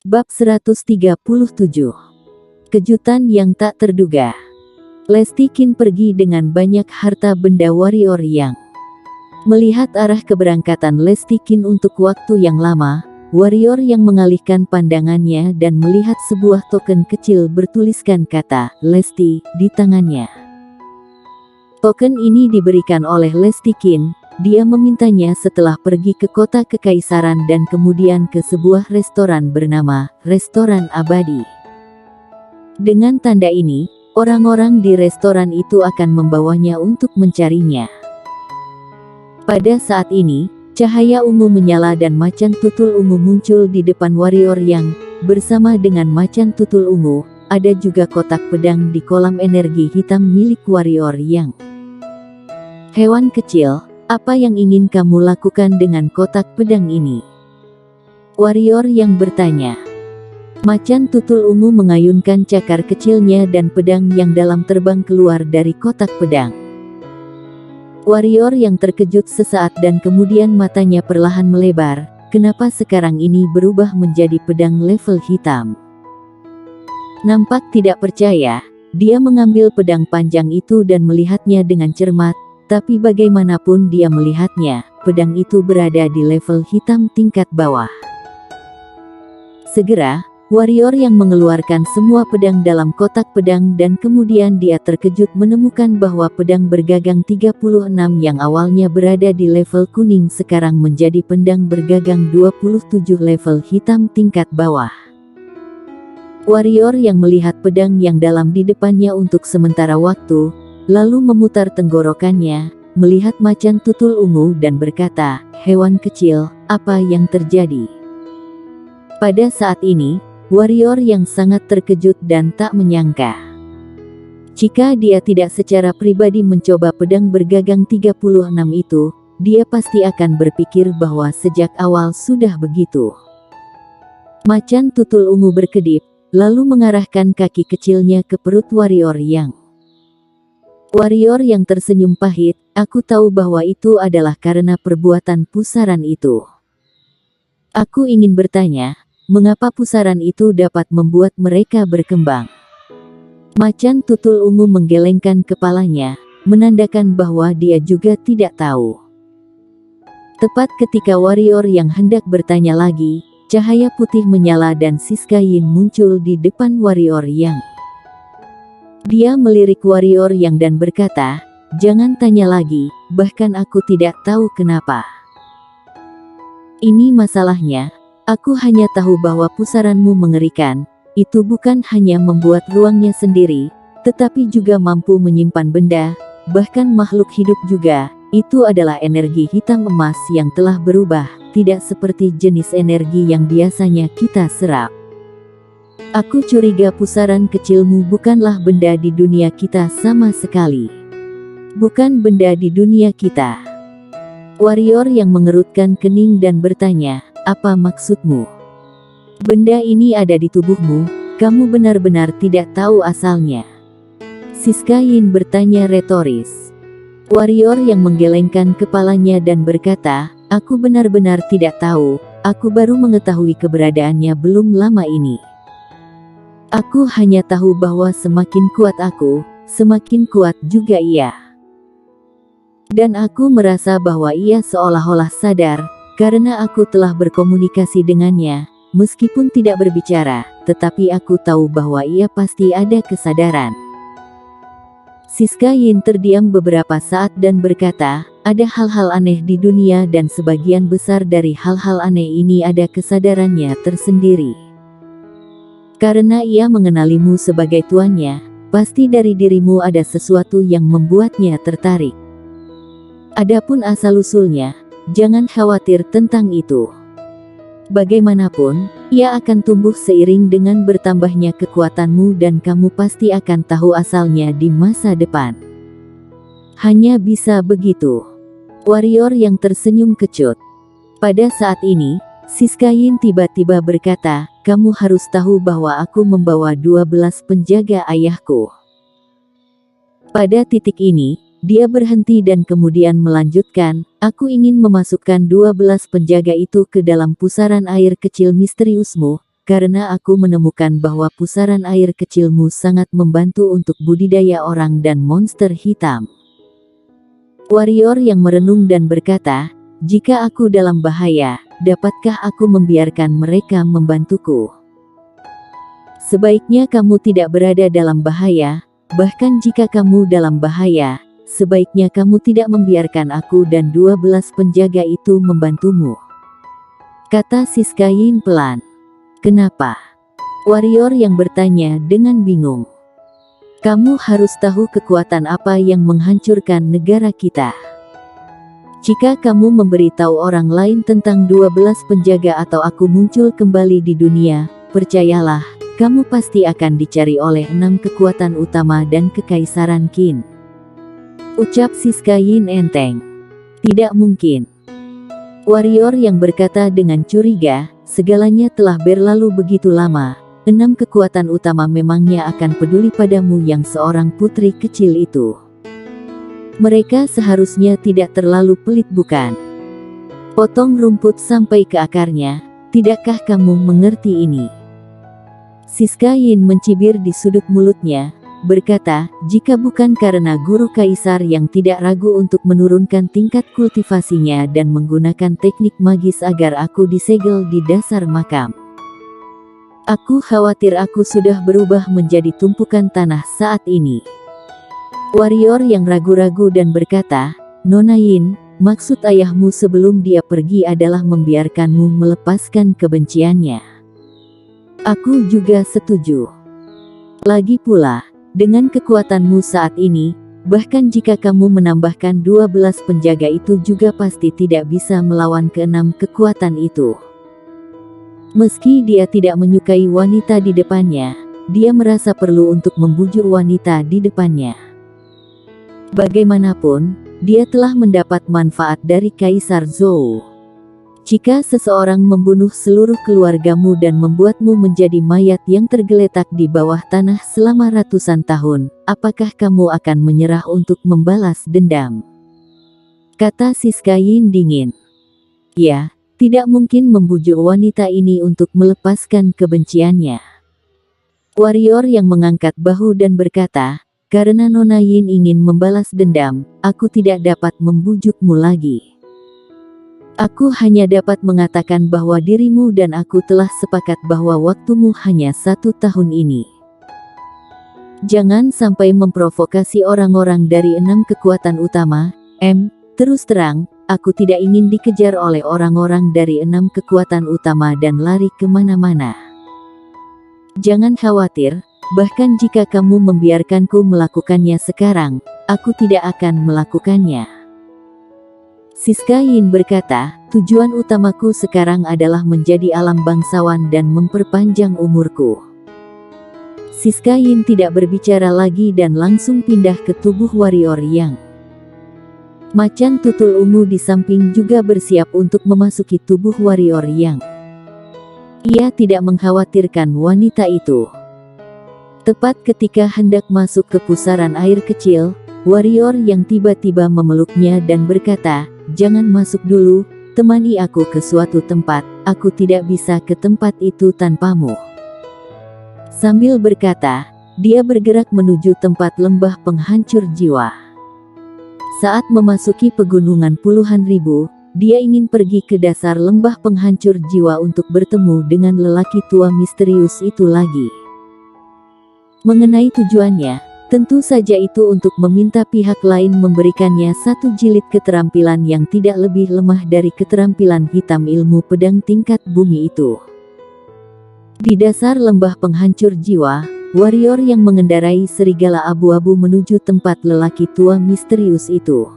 Bab 137. Kejutan yang tak terduga. Lesti Kin pergi dengan banyak harta benda warrior yang. Melihat arah keberangkatan Lesti Kin untuk waktu yang lama, warrior yang mengalihkan pandangannya dan melihat sebuah token kecil bertuliskan kata Lesti di tangannya. Token ini diberikan oleh Lesti Kin. Dia memintanya setelah pergi ke kota kekaisaran dan kemudian ke sebuah restoran bernama Restoran Abadi. Dengan tanda ini, orang-orang di restoran itu akan membawanya untuk mencarinya. Pada saat ini, cahaya ungu menyala dan macan tutul ungu muncul di depan warrior yang, bersama dengan macan tutul ungu, ada juga kotak pedang di kolam energi hitam milik warrior yang. Hewan kecil, apa yang ingin kamu lakukan dengan kotak pedang ini? Warrior yang bertanya. Macan tutul ungu mengayunkan cakar kecilnya dan pedang yang dalam terbang keluar dari kotak pedang. Warrior yang terkejut sesaat dan kemudian matanya perlahan melebar. Kenapa sekarang ini berubah menjadi pedang level hitam? Nampak tidak percaya, dia mengambil pedang panjang itu dan melihatnya dengan cermat. Tapi bagaimanapun dia melihatnya, pedang itu berada di level hitam tingkat bawah. Segera, warrior yang mengeluarkan semua pedang dalam kotak pedang dan kemudian dia terkejut menemukan bahwa pedang bergagang 36 yang awalnya berada di level kuning sekarang menjadi pedang bergagang 27 level hitam tingkat bawah. Warrior yang melihat pedang yang dalam di depannya untuk sementara waktu, lalu memutar tenggorokannya, melihat macan tutul ungu dan berkata, "Hewan kecil, apa yang terjadi?" Pada saat ini, warrior yang sangat terkejut dan tak menyangka. Jika dia tidak secara pribadi mencoba pedang bergagang 36 itu, dia pasti akan berpikir bahwa sejak awal sudah begitu. Macan tutul ungu berkedip, lalu mengarahkan kaki kecilnya ke perut warrior yang. Warrior yang tersenyum pahit, aku tahu bahwa itu adalah karena perbuatan pusaran itu. Aku ingin bertanya, mengapa pusaran itu dapat membuat mereka berkembang? Macan tutul ungu menggelengkan kepalanya, menandakan bahwa dia juga tidak tahu. Tepat ketika warrior yang hendak bertanya lagi, cahaya putih menyala dan Siska Yin muncul di depan warrior yang. Dia melirik warrior yang dan berkata, "Jangan tanya lagi, bahkan aku tidak tahu kenapa. Ini masalahnya, aku hanya tahu bahwa pusaranmu mengerikan, itu bukan hanya membuat ruangnya sendiri, tetapi juga mampu menyimpan benda, bahkan makhluk hidup juga, itu adalah energi hitam emas yang telah berubah, tidak seperti jenis energi yang biasanya kita serap. Aku curiga pusaran kecilmu bukanlah benda di dunia kita sama sekali. Bukan benda di dunia kita." Warrior yang mengerutkan kening dan bertanya, "Apa maksudmu? Benda ini ada di tubuhmu, kamu benar-benar tidak tahu asalnya?" Siska Yin bertanya retoris. Warrior yang menggelengkan kepalanya dan berkata, "Aku benar-benar tidak tahu, aku baru mengetahui keberadaannya belum lama ini. Aku hanya tahu bahwa semakin kuat aku, semakin kuat juga ia. Dan aku merasa bahwa ia seolah-olah sadar, karena aku telah berkomunikasi dengannya, meskipun tidak berbicara, tetapi aku tahu bahwa ia pasti ada kesadaran." Siska Yin terdiam beberapa saat dan berkata, "Ada hal-hal aneh di dunia dan sebagian besar dari hal-hal aneh ini ada kesadarannya tersendiri. Karena ia mengenalimu sebagai tuannya, pasti dari dirimu ada sesuatu yang membuatnya tertarik. Adapun asal-usulnya, jangan khawatir tentang itu. Bagaimanapun, ia akan tumbuh seiring dengan bertambahnya kekuatanmu dan kamu pasti akan tahu asalnya di masa depan. Hanya bisa begitu." Warrior yang tersenyum kecut. Pada saat ini, Siska Yin tiba-tiba berkata, "Kamu harus tahu bahwa aku membawa 12 penjaga ayahku." Pada titik ini, dia berhenti dan kemudian melanjutkan, "Aku ingin memasukkan 12 penjaga itu ke dalam pusaran air kecil misteriusmu, karena aku menemukan bahwa pusaran air kecilmu sangat membantu untuk budidaya orang dan monster hitam. Warrior yang merenung dan berkata, jika aku dalam bahaya, dapatkah aku membiarkan mereka membantuku? Sebaiknya kamu tidak berada dalam bahaya, bahkan jika kamu dalam bahaya, sebaiknya kamu tidak membiarkan aku dan 12 penjaga itu membantumu. Kata Siska Yin pelan. Kenapa? Warrior yang bertanya dengan bingung. Kamu harus tahu kekuatan apa yang menghancurkan negara kita. Jika kamu memberitahu orang lain tentang 12 penjaga atau aku muncul kembali di dunia, percayalah, kamu pasti akan dicari oleh 6 kekuatan utama dan kekaisaran Qin. Ucap Siska Yin enteng. Tidak mungkin. Warrior yang berkata dengan curiga, segalanya telah berlalu begitu lama, 6 kekuatan utama memangnya akan peduli padamu yang seorang putri kecil itu. Mereka seharusnya tidak terlalu pelit bukan? Potong rumput sampai ke akarnya, tidakkah kamu mengerti ini? Siska Yin mencibir di sudut mulutnya, berkata, jika bukan karena guru kaisar yang tidak ragu untuk menurunkan tingkat kultivasinya dan menggunakan teknik magis agar aku disegel di dasar makam. Aku khawatir aku sudah berubah menjadi tumpukan tanah saat ini. Warrior yang ragu-ragu dan berkata, Nona Yin, maksud ayahmu sebelum dia pergi adalah membiarkanmu melepaskan kebenciannya. Aku juga setuju. Lagi pula, dengan kekuatanmu saat ini, bahkan jika kamu menambahkan 12 penjaga itu juga pasti tidak bisa melawan ke-6 kekuatan itu. Meski dia tidak menyukai wanita di depannya, dia merasa perlu untuk membujuk wanita di depannya. Bagaimanapun, dia telah mendapat manfaat dari Kaisar Zhou. Jika seseorang membunuh seluruh keluargamu dan membuatmu menjadi mayat yang tergeletak di bawah tanah selama ratusan tahun, apakah kamu akan menyerah untuk membalas dendam? Kata Siska Yin dingin. Ya, tidak mungkin membujuk wanita ini untuk melepaskan kebenciannya. Warrior yang mengangkat bahu dan berkata, karena Nona Yin ingin membalas dendam, aku tidak dapat membujukmu lagi. Aku hanya dapat mengatakan bahwa dirimu dan aku telah sepakat bahwa waktumu hanya 1 tahun ini. Jangan sampai memprovokasi orang-orang dari 6 kekuatan utama. Terus terang, aku tidak ingin dikejar oleh orang-orang dari 6 kekuatan utama dan lari kemana-mana. Jangan khawatir, bahkan jika kamu membiarkanku melakukannya sekarang, aku tidak akan melakukannya. Siska Yin berkata, tujuan utamaku sekarang adalah menjadi alam bangsawan dan memperpanjang umurku. Siska Yin tidak berbicara lagi dan langsung pindah ke tubuh warrior yang. Macan tutul ungu di samping juga bersiap untuk memasuki tubuh warrior yang. Ia tidak mengkhawatirkan wanita itu. Tepat ketika hendak masuk ke pusaran air kecil, warrior yang tiba-tiba memeluknya dan berkata, jangan masuk dulu, temani aku ke suatu tempat, aku tidak bisa ke tempat itu tanpamu. Sambil berkata, dia bergerak menuju tempat lembah penghancur jiwa. Saat memasuki pegunungan puluhan ribu, dia ingin pergi ke dasar lembah penghancur jiwa untuk bertemu dengan lelaki tua misterius itu lagi. Mengenai tujuannya, tentu saja itu untuk meminta pihak lain memberikannya 1 jilid keterampilan yang tidak lebih lemah dari keterampilan hitam ilmu pedang tingkat bumi itu. Di dasar lembah penghancur jiwa, warrior yang mengendarai serigala abu-abu menuju tempat lelaki tua misterius itu.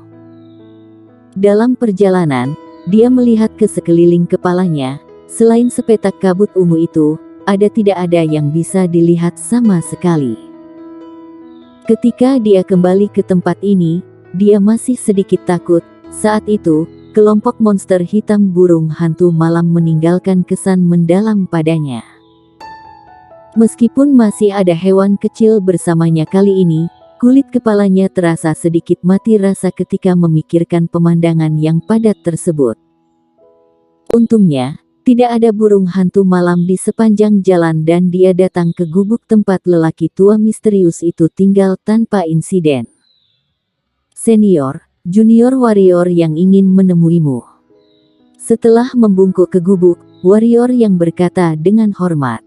Dalam perjalanan, dia melihat ke sekeliling kepalanya, selain sepetak kabut ungu itu, tidak ada yang bisa dilihat sama sekali. Ketika dia kembali ke tempat ini, dia masih sedikit takut. Saat itu, kelompok monster hitam burung hantu malam meninggalkan kesan mendalam padanya. Meskipun masih ada hewan kecil bersamanya kali ini, kulit kepalanya terasa sedikit mati rasa ketika memikirkan pemandangan yang padat tersebut. Untungnya, Tidak ada burung hantu malam di sepanjang jalan dan dia datang ke gubuk tempat lelaki tua misterius itu tinggal tanpa insiden. Senior, junior warrior yang ingin menemuimu. Setelah membungkuk ke gubuk, warrior yang berkata dengan hormat.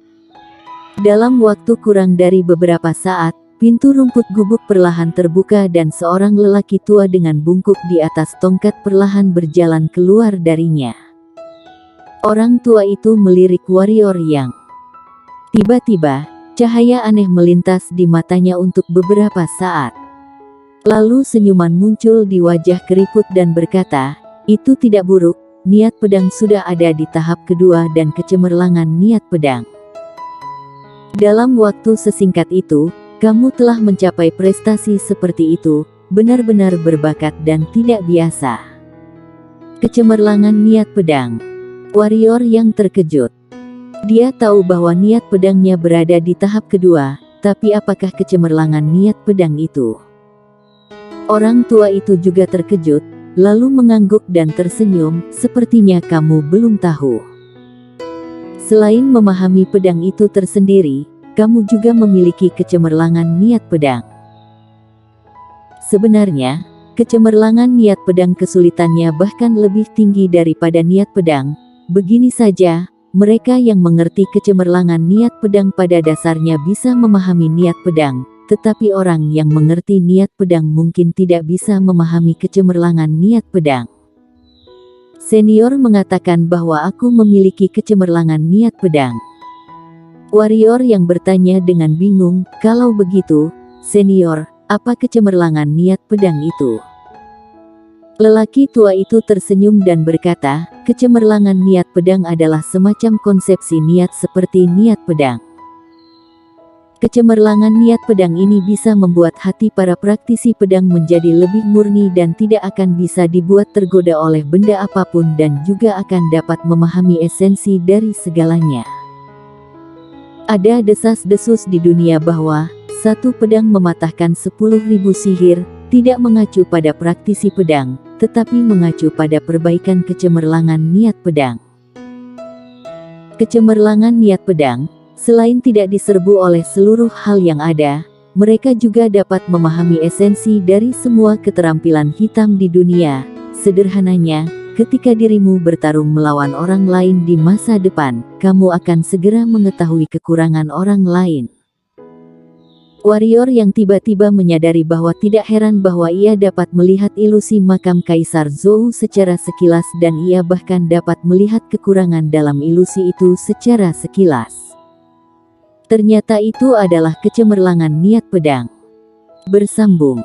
Dalam waktu kurang dari beberapa saat, pintu rumput gubuk perlahan terbuka dan seorang lelaki tua dengan bungkuk di atas tongkat perlahan berjalan keluar darinya. Orang tua itu melirik warrior yang. Tiba-tiba, cahaya aneh melintas di matanya untuk beberapa saat. Lalu senyuman muncul di wajah keriput dan berkata, "Itu tidak buruk, niat pedang sudah ada di tahap kedua dan kecemerlangan niat pedang. Dalam waktu sesingkat itu, kamu telah mencapai prestasi seperti itu, benar-benar berbakat dan tidak biasa." Kecemerlangan niat pedang. Warrior yang terkejut. Dia tahu bahwa niat pedangnya berada di tahap kedua, tapi apakah kecemerlangan niat pedang itu? Orang tua itu juga terkejut, lalu mengangguk dan tersenyum, "Sepertinya kamu belum tahu. Selain memahami pedang itu tersendiri, kamu juga memiliki kecemerlangan niat pedang." Sebenarnya, kecemerlangan niat pedang kesulitannya bahkan lebih tinggi daripada niat pedang. Begini saja, mereka yang mengerti kecemerlangan niat pedang pada dasarnya bisa memahami niat pedang, tetapi orang yang mengerti niat pedang mungkin tidak bisa memahami kecemerlangan niat pedang. Senior mengatakan bahwa aku memiliki kecemerlangan niat pedang. Warrior yang bertanya dengan bingung, "Kalau begitu, senior, apa kecemerlangan niat pedang itu?" Lelaki tua itu tersenyum dan berkata, "Kecemerlangan niat pedang adalah semacam konsepsi niat seperti niat pedang. Kecemerlangan niat pedang ini bisa membuat hati para praktisi pedang menjadi lebih murni dan tidak akan bisa dibuat tergoda oleh benda apapun dan juga akan dapat memahami esensi dari segalanya." Ada desas-desus di dunia bahwa satu pedang mematahkan 10.000 sihir, tidak mengacu pada praktisi pedang, tetapi mengacu pada perbaikan kecemerlangan niat pedang. Kecemerlangan niat pedang, selain tidak diserbu oleh seluruh hal yang ada, mereka juga dapat memahami esensi dari semua keterampilan hitam di dunia. Sederhananya, ketika dirimu bertarung melawan orang lain di masa depan, kamu akan segera mengetahui kekurangan orang lain. Warrior yang tiba-tiba menyadari bahwa tidak heran bahwa ia dapat melihat ilusi makam Kaisar Zhou secara sekilas dan ia bahkan dapat melihat kekurangan dalam ilusi itu secara sekilas. Ternyata itu adalah kecemerlangan niat pedang. Bersambung.